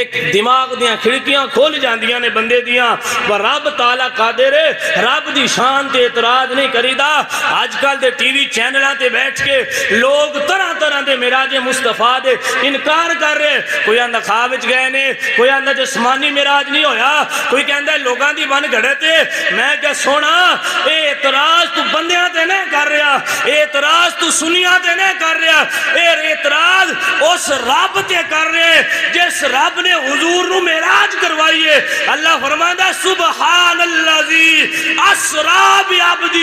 ایک دماغ دیاں کھڑکیاں کھول جاندیاں نے بندے دیاں، پر رب تعالیٰ قادر ہے، رب دی شان تے اعتراض نہیں کریدا۔ آج کل دے ٹی وی چینلاں تے بیٹھ کے لوگ طرح طرح دے معراج مصطفیٰ دے انکار کر رہے، کوئی آندہ خواب وچ گئے نے، کوئی آندہ جسمانی معراج نہیں ہویا، کوئی کہندا ہے لوگاں دی بن گھڑے تے۔ میں کہ سونا اے اعتراض تو بندیاں تے نہیں کر رہا، اے اعتراض تو سنیاں تے نہیں کر رہا، اے اعتراض اس رب تے کر رہے جس رب نے حضور نو معراج کروائیے۔ اللہ فرماندا سبحان اللذی اسرا بعبدہ،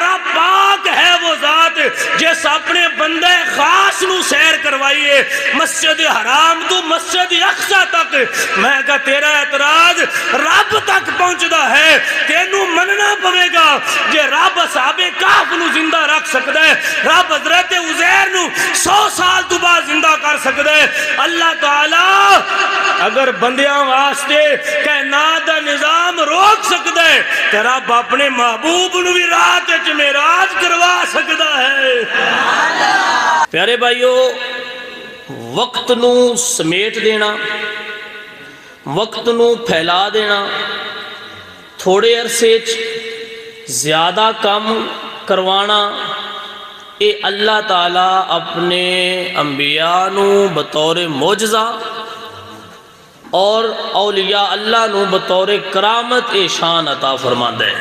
رب پاک ہے وہ ذات جس اپنے بندے خاص نو سیر کروائیے مسجد حرام تو مسجد اقصی تک۔ میں کہا تیرا اعتراض رب تک پہنچدا ہے، تینوں مننا پوے گا۔ جے رب اصحاب کہف نو زندہ رکھ سکتا ہے، رب حضرت عزیر نو 100 سال تو بعد زندہ کر سکتا ہے، اللہ تعالیٰ اگر بندیاں واسطے کائنات دا نظام روک سکتا ہے تو رب اپنے محبوب نو بھی رات وچ معراج کروا سکتا ہے۔ پیارے بھائیو، وقت نو سمیٹ دینا، وقت نو پھیلا دینا، تھوڑے عرصے زیادہ کام کروانا، اے اللہ تعالیٰ اپنے انبیاء نو بطور معجزہ اور اولیاء اللہ نو بطور کرامت اے شان عطا فرماتا ہے۔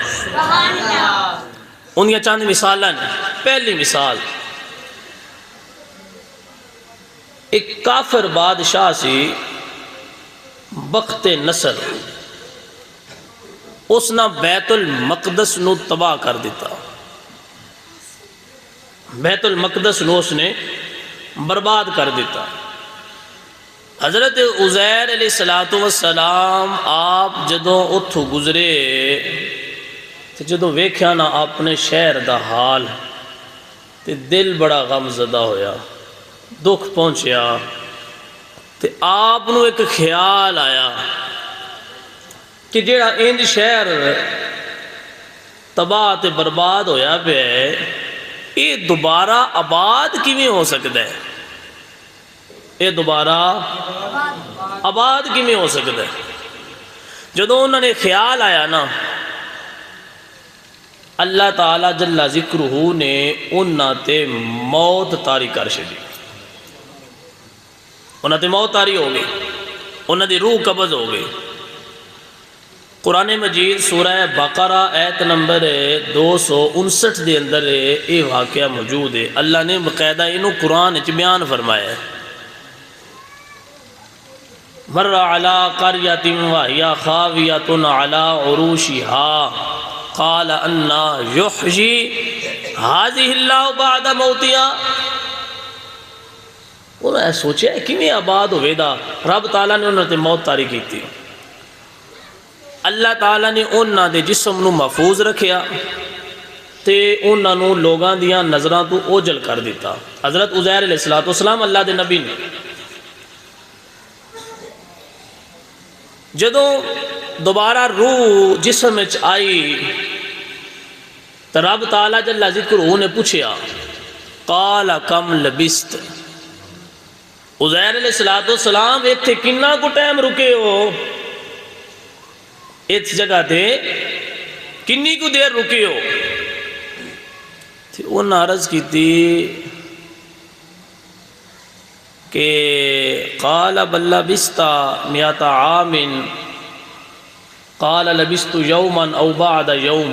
انہی چند مثالاں، پہلی مثال ایک کافر بادشاہ سی بخت نصر، اس نے بیت المقدس نو تباہ کر دیتا، بیت المقدس نو اس نے برباد کر دیتا۔ حضرت عزیر علیہ السلام آپ جدوں اتھو گزرے تو جدوں ویکھیا نا اپنے شہر دا حال تے دل بڑا غم زدہ ہویا، دکھ پہنچیا، تے آپ نو ایک خیال آیا کہ جیڑا انج شہر تباہ تے برباد ہویا پہ ہے، یہ دوبارہ آباد کیویں ہو سکتا ہے؟ یہ دوبارہ آباد کیویں ہو سکتا ہے؟ جدوں انہوں نے خیال آیا نا، اللہ تعالیٰ جل ذکرہ نے انہاں تے موت طاری کر چھڈی، انہاں تے موت طاری ہو گئی، انہاں دی روح قبض ہو گئی۔ قرآن مجید سورہ بقرہ آیت نمبر 259 دے اندر یہ واقعہ موجود ہے۔ اللہ نے باقاعدہ انہوں قرآن وچ بیان فرمایا ہے، مر علی قریۃ وہی خاویۃ علی عروشہا قال انا یحیی ہذہ اللہ بعد موتہا۔ انہوں نے سوچا ہے کیویں آباد ہوئے دا، رب تعالیٰ نے انہوں نے موت طاری کی تھی۔ اللہ تعالیٰ نے انہاں دے جسم نو محفوظ رکھیا تے انہاں نو لوگاں دیاں نظراں تو اوجل کر دیتا۔ حضرت عزیر علیہ السلام اللہ دے نبی نے جدوں دوبارہ روح جسم وچ آئی تو رب تعالیٰ جل ذکرہ نے پوچھیا قال کم لبست، عزیر علیہ السلام ایتھے کنا کو ٹائم رکے ہو، اس جگہ تے کنی کو دیر رکے ہو؟ انہاں عرض کی تھی کہ قال بل لبست مئۃ عام قال لبست یوما او بعد یوم۔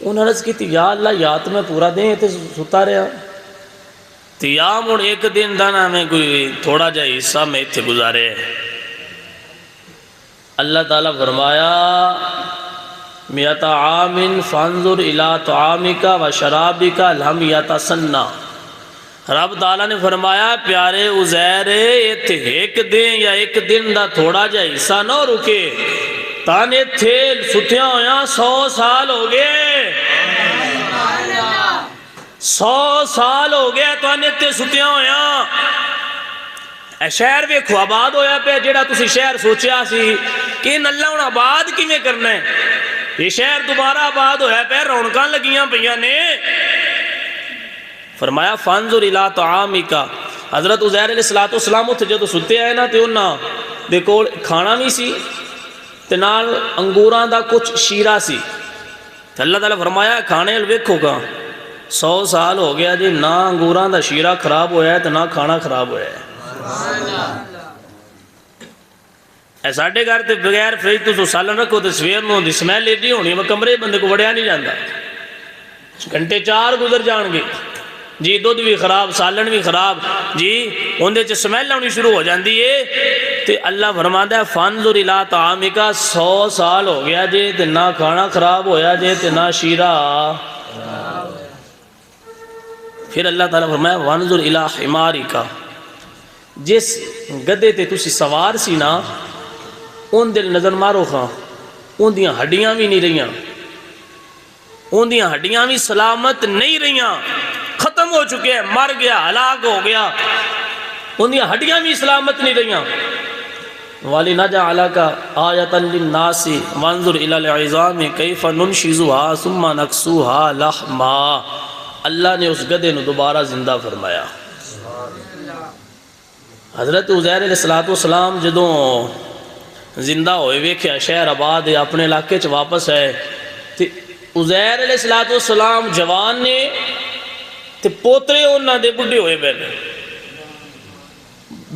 انہاں عرض کی تھی یا اللہ یا تو میں پورا دن تے ستا رہا، تو یا مڑ ایک دن دانا میں کوئی تھوڑا جا حصہ میں اتھے گزارے۔ اللہ تعالیٰ فرمایا مئۃ عام فانظر الی طعامک و شرابک لم یتسنہ۔ رب تعالیٰ نے فرمایا پیارے عزیر ایتھے ایک دن یا ایک دن دا تھوڑا جا حصہ نہ رکے، تانے تھے ستیاں ہویاں 100 سال ہو گئے، 100 سال ہو گیا تانے تھے ستیاں ہویاں۔ اے شہر ویکھو آباد ہویا پہ، جیڑا تسی شہر سوچیا سی کہ ان اللہ انہاں آباد کیویں کرنا ہے، یہ شہر دوبارہ آباد ہویا پہ، رونقاں لگیاں پئیاں نے۔ فرمایا فانظر الی طعامک، حضرت عزیر علیہ السلام اتھے جدوں ستے آئے نا تے انہاں دے کول کھانا بھی سی تے نال انگوراں دا کچھ شیرہ سی. تے اللہ تعالیٰ فرمایا کھانے ویکھو گا 100 سال ہو گیا جی نہ انگوراں دا شیرہ خراب ہویا ہے تے نہ کھانا خراب ہویا ہے. اے ساڈے گھر تے بغیر فریج تو سالن رکھو تے سویر نوں دی سمیل ایڈی ہونی میں کمرے بندے کو وڑیا نہیں جاندا. گھنٹے 4 گزر جان گے جی دودھ بھی خراب سالن بھی خراب جی اندے چ سمیل آنی شروع ہو جاندی ہے. تے اللہ فرماتا ہے فانظر الی طعامک 100 سال ہو گیا جی تے نہ کھانا خراب ہویا جی تے نہ شیرہ. پھر اللہ تعالیٰ فرمایا وانظر الی حمارک جس گدے تے تسی سوار سی نا ان دل نظر مارو خاں ان دیاں ہڈیاں بھی نہیں رہیاں ان دیاں ہڈیاں بھی سلامت نہیں رہیاں ختم ہو چکے ہیں مر گیا ہلاک ہو گیا ان دیاں ہڈیاں بھی سلامت نہیں رہیاں. وَلِنَجْعَلَكَ آیَةً لِلنَّاسِ وَانظُرْ إِلَى الْعِظَامِ كَيْفَ نُنْشِزُهَا ثُمَّ نَكْسُوهَا لَحْمًا. اللہ نے اس گدے نو دوبارہ زندہ فرمایا. حضرت عزیر علیہ السلام جدوں زندہ ہوئے ویکھیا شہر آباد اپنے علاقے چ واپس ہے تے عزیر علیہ السلام جوان نے تے پوترے انہاں دے بڈھے ہوئے پے نے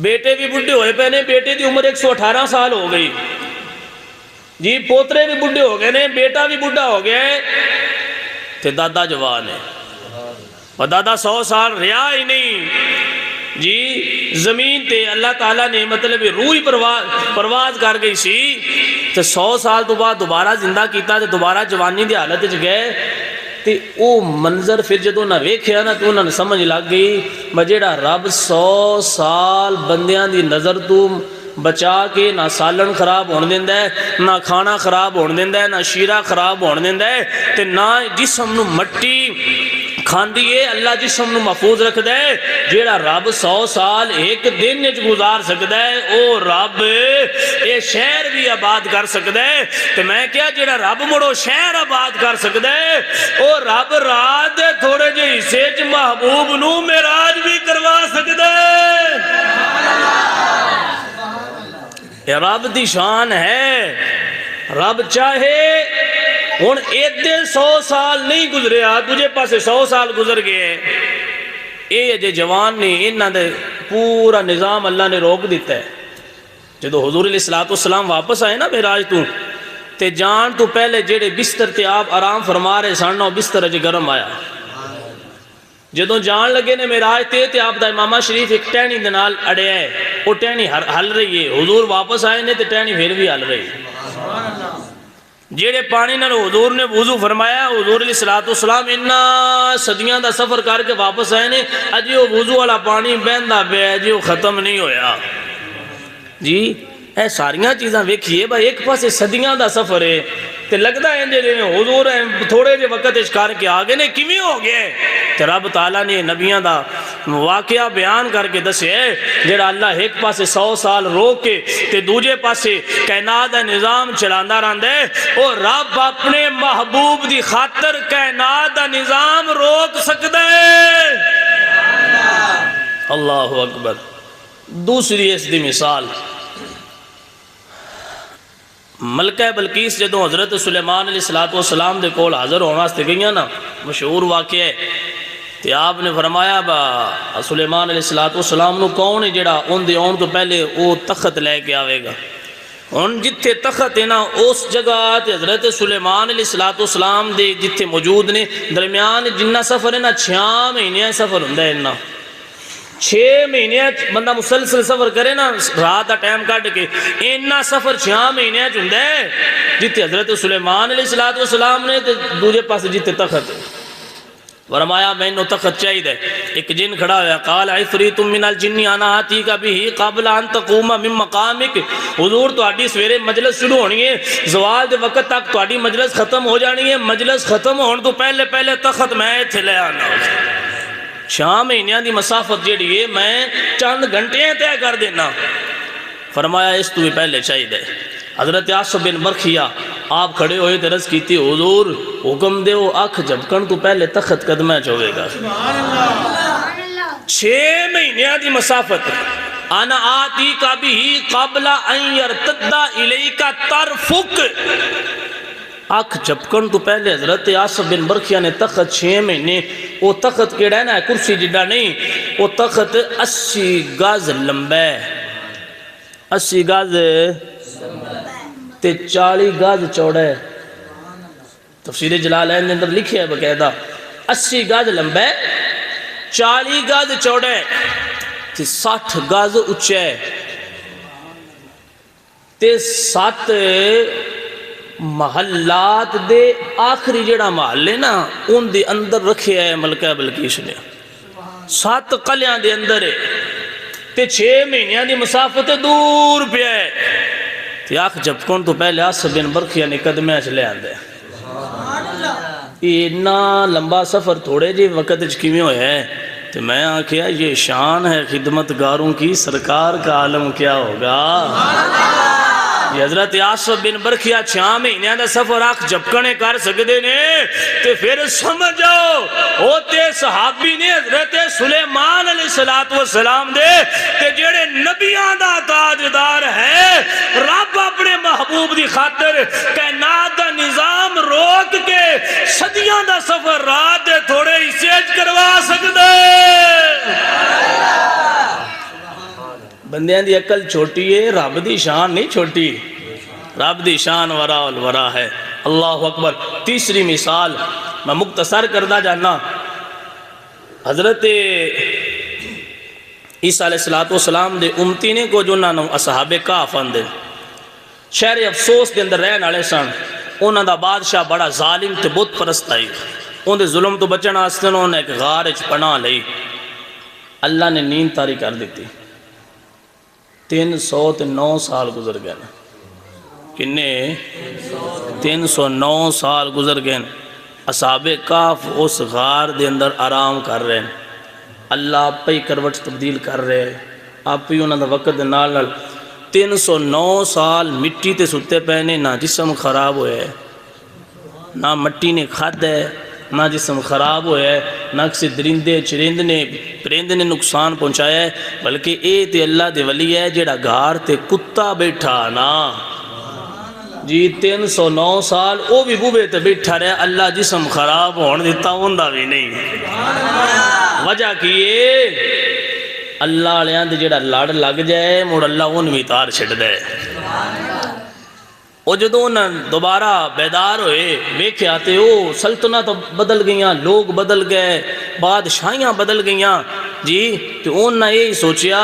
بیٹے بھی بڈھے ہوئے پے نے بیٹے دی عمر 118 سال ہو گئی جی پوترے بھی بڈھے ہو گئے نے بیٹا بھی بڈھا ہو گیا ہے تے دادا جوان ہے اور دادا 100 سال رہا ہی نہیں جی زمین تے اللہ تعالیٰ نے مطلب روح ہی پرواز کر گئی سی تے 100 سال تو بعد دوبارہ زندہ کیتا تے دوبارہ جوانی دی حالت وچ گئے تے او منظر پھر جدوں نہ ویکھیا نا تو انہاں نے سمجھ لگ گئی میں جیڑا رب 100 سال بندیاں دی نظر تو بچا کے نہ سالن خراب ہونے دیندا ہے نہ کھانا خراب ہونے دیندا ہے نہ شیرہ خراب ہونے دیندا ہے تے نہ جسم نو مٹی کھاندی ہے اللہ جسم نو محفوظ رکھ دے. جیڑا رب 100 سال ایک دن وچ گزار سکدا ہے او رب اے شہر بھی آباد کر سکدا ہے تے میں کیا جیڑا رب مڑو شہر آباد کر سکدا ہے او رب رات دے تھوڑے جے حصے وچ محبوب نو معراج بھی کروا سکدا ہے. یہ رب دی شان ہے. رب چاہے ہن ایدے 100 سال نہیں گزرے تجھے پاسے 100 سال گزر گئے اے جے جوان نے انہاں دے پورا نظام اللہ نے روک دیتا ہے. جدو حضور علیہ السلام واپس آئے نا معراج تو تے جان تو پہلے جیڑے بستر تے آپ آرام فرما رہے سن او بستر اج گرم آیا. جدو جان لگے نے معراج تے آپ دا امامہ شریف ایک ٹہنی دے نال اڑیا ہے وہ ٹہنی ہل رہی ہے. حضور واپس آئے نے تے ٹہنی پھر بھی ہل رہی ہے. جیڑے پانی نال حضور نے وضو فرمایا حضور علیہ السلام انہا صدیاں دا سفر کر کے واپس آئے نے اجی وہ وضو والا پانی بہندا پیا جی وہ ختم نہیں ہویا. جی اے ساریاں چیزاں ویکھیے بھائی ایک پاسے صدیاں دا سفر ہے تے لگدا ہے جے حضور تھوڑے جے وقت اچ کر کے آگے نے کیویں ہو گئے تے رب تعالیٰ نے نبیاں دا واقعہ بیان کر کے دسے جڑا اللہ ایک پاسے 100 سال روک کے تے دوجے پاسے کائنات دا نظام چلاندا رہندا ہے او رب اپنے محبوب دی خاطر کائنات دا نظام روک سکدا ہے. اللہ اکبر. دوسری اس دی مثال ملکہ بلقیس جدوں حضرت سلیمان علیہ السلام دے کول حاضر ہونے واسطے گئیاں نا مشہور واقعہ ہے تے آپ نے فرمایا با سلیمان علیہ السلام نو کون ہے جڑا ان دے آن تو پہلے وہ تخت لے کے آوے گا. ان جتھے تخت ہے نا اس جگہ تے حضرت سلیمان علیہ السلام دے جتھے موجود نے درمیان جنہ سفر ہے نا 6 مہینے سفر ہوندا ہے. نا 6 مہینے بندہ مسلسل سفر کرے نا رات دا ٹائم کٹ کے اینا سفر 6 مہینے ہوندا ہے جتے حضرت سلیمان علیہ السلام نے تے دوسرے پاس جتے تخت فرمایا میں نو تخت چاہیے. ایک جن کھڑا ہوا قال عفریت من الجن انا آتیک به قبل ان تقوم من مقامک. حضور تہاڈی سویرے مجلس شروع ہونی ہے زوال دے وقت تک تہاڈی مجلس ختم ہو جانی ہے. مجلس ختم ہون تو پہلے تخت میں ایتھے لے آنا. 6 مہینے دی مسافت جیڑی ہے میں چند گھنٹے طے کر دینا. فرمایا اس تو بھی پہلے چاہیے. حضرت عاصم بن برخیہ آپ کھڑے ہوئے تے عرض کیتی حضور حکم دیو اکھ جھپکن تو پہلے تخت قدمہ چوے گا. 6 مہینے دی مسافت انا آتی کا بھی قبل ان یرتد الیک طرفک، آنکھ جھپکن تو پہلے حضرت آصف بن برخیہ نے تخت 6 مہینے، وہ تخت کیڑا ہے نا کرسی جڑا نہیں، وہ تخت 80 گز لمبا ہے، 80 گز تے 40 گز چوڑا ہے، تفسیر جلالین نے اندر لکھے ہے باقاعدہ 80 گز لمبا ہے، 40 گز چوڑا ہے تے 60 گز اونچا ہے، تے 7 محلات دے آخری جڑا محل ہے نا ان دے اندر رکھے ہے ملکہ بلقیس نے، 7 قلیاں دے اندر ہے تے 6 مہینیاں دی مسافت دور پہ ہے، تے آنکھ جھپکن تو پہلے آصف بن برخیہ نے قدمیں چلے آندے، اتنا لمبا سفر تھوڑے جی وقت کیویں ہویا ہے، تو میں آنکھیا یہ شان ہے خدمتگاروں کی، سرکار کا عالم کیا ہوگا۔ یہ حضرت آصف بن برخیہ 6 مہینے دا سفر آنکھ جھپکنے کر سکتے نے، تے پھر سمجھو ہوتے صحابی نے حضرت سلیمان علیہ السلام دے، تے جڑے نبیاں دا تاجدار ہے، رب اپنے محبوب دی خاطر کائنات دا نظام روک کے صدیاں دا سفر رات دے تھوڑے حصے کروا سکتے۔ بندیاں دی عقل چھوٹی ہے، رب دی شان نہیں چھوٹی، رب دی شان وراء الورا ہے۔ اللہ اکبر۔ تیسری مثال میں مختصر کردہ جانا، حضرت عیسیٰ علیہ السلام دے امتی نے کو جو انہوں اصحاب کہف آندے شہر افسوس دے اندر رہن والے سن، انہوں دا بادشاہ بڑا ظالم تے بت پرست آئی، ان دے ظلم تو بچن واسطے انہوں نے ایک غار وچ پناہ لئی، اللہ نے نیند طاری کر دیتی، 309 سال گزر گئے، کنے 309 سال گزر گئے، اصحاب کہف اس غار دے اندر آرام کر رہے ہیں، اللہ آپ پہ ہی کروٹ تبدیل کر رہے ہیں، آپ ہی انہوں نے وقت نال 309 سال مٹی تے ستے پہنے، نہ جسم خراب ہوئے، نہ مٹی نے کھاد ہے، نہ جسم خراب ہوئے، نہ کسی درندے پرندے نے نقصان پہنچایا ہے، بلکہ اے تے اللہ دے ولی ہے جیڑا گھار تے کتا بیٹھا نا جی 309 سال او بھی بوبے تے بیٹھا رہے، اللہ جسم خراب ہون دیتا ہوندہ بھی نہیں۔ وجہ کیے اللہ علیہ دے جیڑا لڑ لگ جائے مڑ اللہ ان بھی تار چھٹ دے، وہ جدو انہوں دوبارہ بیدار ہوئے ویکھے آتے ہو سلطنت بدل گئیاں، لوگ بدل گئے، بادشاہیاں بدل گئیاں جی، تو انہوں نے یہی سوچیا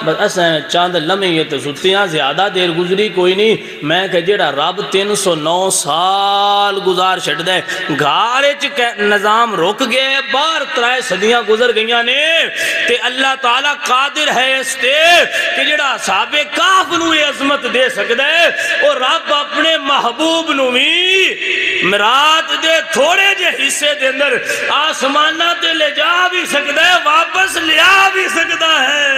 بس اسیں چاند لمحے یہ تو ستیاں زیادہ دیر گزری کوئی نہیں، میں کہ جیڑا رب 309 سال گزار چھٹ دے، گھارے نظام رک گئے، بار 3 صدیاں گزر گئیاں نے، تے اللہ تعالیٰ قادر ہے اس تے کہ جیڑا اصحاب کہف نو یہ عظمت دے سکتا ہے، اور رب اپنے محبوب نو بھی مراد دے تھوڑے جے حصے دے اندر آسمانہ تے لے جا بھی سکتا ہے، واپس لیا بھی سکتا ہے۔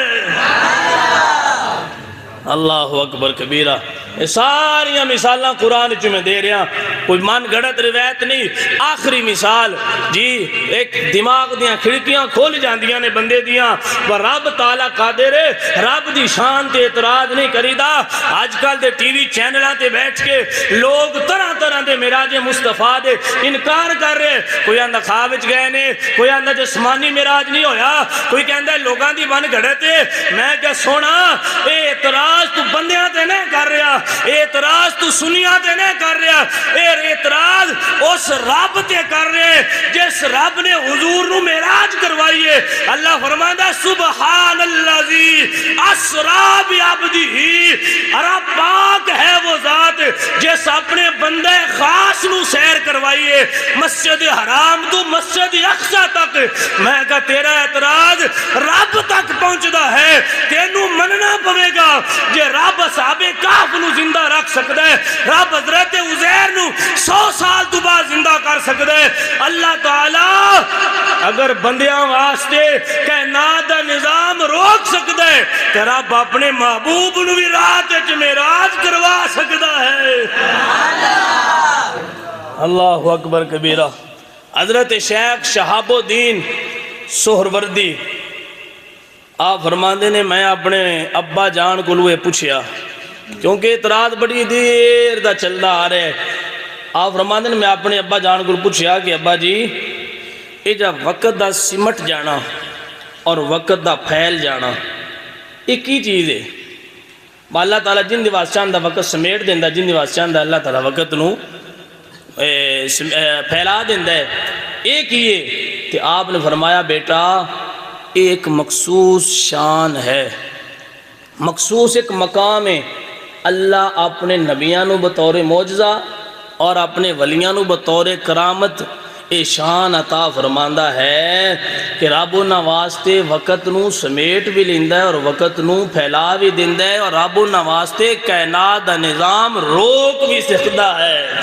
اللہ اکبر کبیرہ۔ یہ ساریاں مثالاں قرآن میں دے رہا، کوئی من گھڑت روایت نہیں۔ آخری مثال جی، ایک دماغ دیاں کھڑکیاں کھول جاندیاں نے بندے دیاں، وہ رب تعالیٰ قادر ہے، رب دی شان تے اعتراض نہیں کریدا۔ آج کل دے ٹی وی چینلاں تے بیٹھ کے لوگ طرح طرح دے معراج مصطفیٰ دے انکار کر رہے، کوئی آندہ خواب وچ گئے نے، کوئی آندہ جسمانی معراج نہیں ہویا، کوئی کہندا لوگاں دی من گھڑتے۔ میں کہ سونا اے اعتراض تو بندیاں تے نہیں کر رہا، اعتراض تو سنیاں تے نہیں کر رہا، اعتراض اس رب تے کر رہے جس رب نے حضور نو معراج کروائیے۔ اللہ فرماتا سبحان اللذی اسرا بعبدہ، رب پاک ہے وہ ذات جس اپنے بندے خاص نو سیر کروائیے مسجد حرام تو مسجد اقصی تک۔ میں کہا تیرا اعتراض رب تک پہنچدا ہے، تینوں مننا پوے گا جے رب اصحاب کہف نو زندہ رکھ سکتا ہے، رب حضرت عزیر نو 100 سال تو بعد زندہ کر سکتا ہے۔ اللہ تعالیٰ اگر بندیاں واسطے کائنات دا نظام روک سکتا ہے تو رب اپنے محبوب نو بھی رات وچ معراج کروا سکتا ہے۔ اللہ اکبر کبیرہ۔ حضرت شیخ شہاب الدین سہروردی آپ فرماندے نے میں اپنے ابا جان کو لوے پوچھیا کیونکہ اعتراض بڑی دیر دا چلدا آ رہا ہے. آپ فرماندے نے میں اپنے ابا جان کو پوچھیا کہ ابا جی یہ جا وقت دا سمٹ جانا اور وقت دا پھیل جانا یہ کی چیز ہے؟ اللہ تعالیٰ جن دیواز چاندہ وقت سمیٹ دیندہ جن دیواز چاندہ اللہ تعالیٰ وقت نو پھیلا دیندہ ہے. ایک یہ کہ آپ نے فرمایا بیٹا ایک مخصوص شان ہے، مخصوص ایک مقام ہے. اللہ اپنے نبیاں نو بطور معجزہ اور اپنے ولیاں نو بطور کرامت اے شان عطا فرماندہ ہے کہ رب انہاں واسطے وقت نو سمیٹ بھی لیندہ ہے اور وقت نو پھیلا بھی دیندہ ہے اور رب انہاں واسطے کائنات دا نظام روک بھی سکتا ہے.